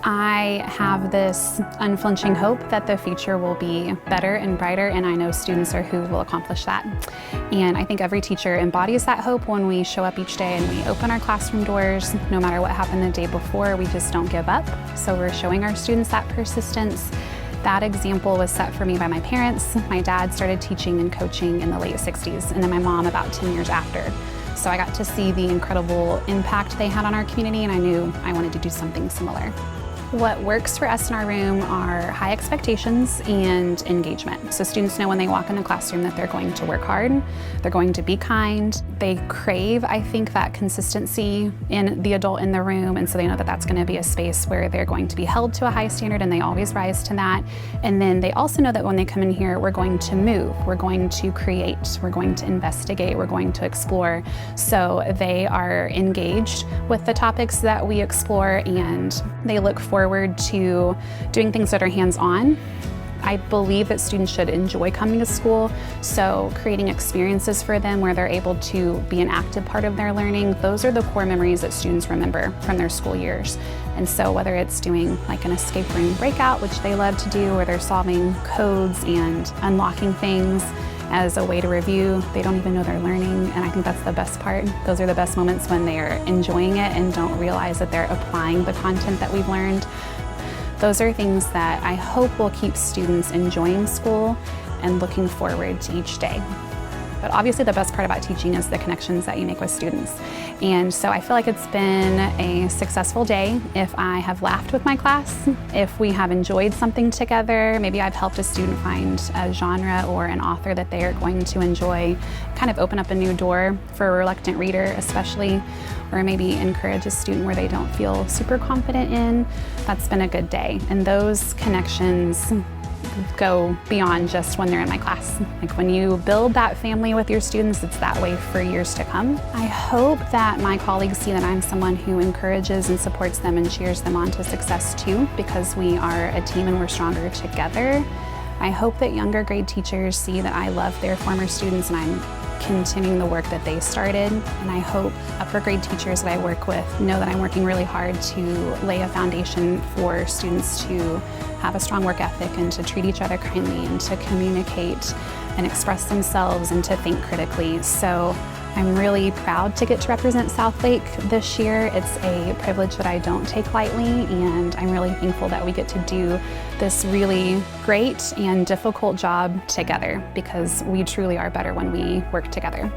I have this unflinching hope that the future will be better and brighter, and I know students are who will accomplish that. And I think every teacher embodies that hope when we show up each day and we open our classroom doors. No matter what happened the day before, we just don't give up. So we're showing our students that persistence. That example was set for me by my parents. My dad started teaching and coaching in the late 60s, and then my mom about 10 years after. So I got to see the incredible impact they had on our community, and I knew I wanted to do something similar. What works for us in our room are high expectations and engagement. So students know when they walk in the classroom that they're going to work hard, they're going to be kind. They crave, I think, that consistency in the adult in the room, and so they know that that's going to be a space where they're going to be held to a high standard, and they always rise to that. And then they also know that when they come in here, we're going to move, we're going to create, we're going to investigate, we're going to explore. So they are engaged with the topics that we explore, and they look forward to doing things that are hands-on. I believe that students should enjoy coming to school, so creating experiences for them where they're able to be an active part of their learning, those are the core memories that students remember from their school years. And so whether it's doing like an escape room breakout, which they love to do, or they're solving codes and unlocking things as a way to review, they don't even know they're learning, and I think that's the best part. Those are the best moments when they're enjoying it and don't realize that they're applying the content that we've learned. Those are things that I hope will keep students enjoying school and looking forward to each day. But obviously the best part about teaching is the connections that you make with students. And so I feel like it's been a successful day if I have laughed with my class, if we have enjoyed something together, maybe I've helped a student find a genre or an author that they are going to enjoy, kind of open up a new door for a reluctant reader especially, or maybe encourage a student where they don't feel super confident in. That's been a good day. And those connections go beyond just when they're in my class. Like when you build that family with your students, it's that way for years to come. I hope that my colleagues see that I'm someone who encourages and supports them and cheers them on to success too, because we are a team and we're stronger together. I hope that younger grade teachers see that I love their former students and I'm continuing the work that they started. And I hope upper grade teachers that I work with know that I'm working really hard to lay a foundation for students to have a strong work ethic and to treat each other kindly and to communicate and express themselves and to think critically. So I'm really proud to get to represent Southlake this year. It's a privilege that I don't take lightly, and I'm really thankful that we get to do this really great and difficult job together, because we truly are better when we work together.